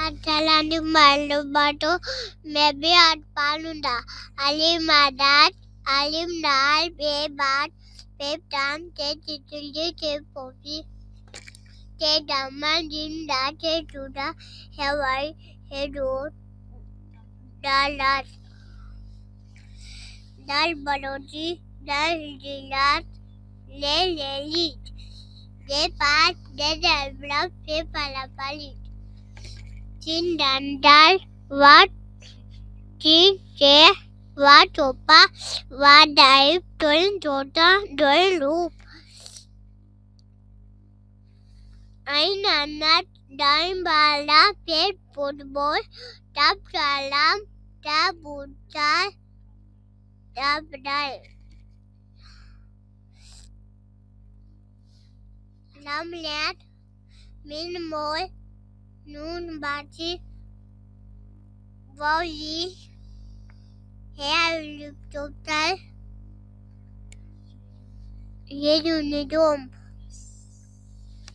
Atalani Malubatu, maybe at Palunda, Alim Madat, Alim Nal, Bat, Peptan, Titli, Poppy, Daman, Jinda, Tuda, Hawaii, Hedo, Dalat, Dal Baloti, Dal Dilat, Lelit, De Pat, De Bluff, Palapalit. Tin Dandal, what tea, what opa, what dive, twin tota, doil loop. Ein Anar, dime bala, pet football, tap salam, tap buta, tap dive. Lam lad, min moy, noon bachi, volley, hair total, ye unidom.